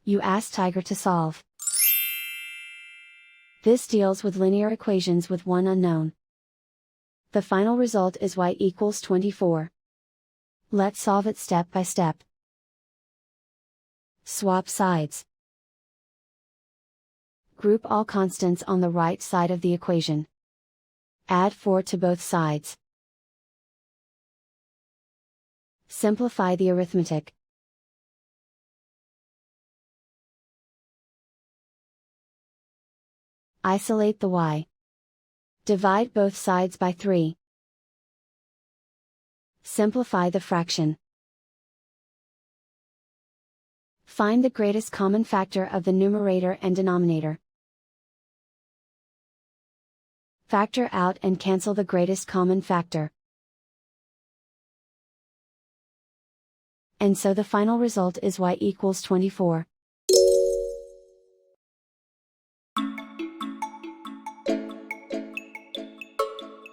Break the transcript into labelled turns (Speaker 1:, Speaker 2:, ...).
Speaker 1: You ask Tiger to solve. This deals with linear equations with one unknown. The final result is y equals 24. Let's solve it step by step. Swap sides. Group all constants on the right side of the equation. Add 4 to both sides. Simplify the arithmetic. Isolate the y. Divide both sides by 3. Simplify the fraction. Find the greatest common factor of the numerator and denominator. Factor out and cancel the greatest common factor. And so the final result is y equals 24.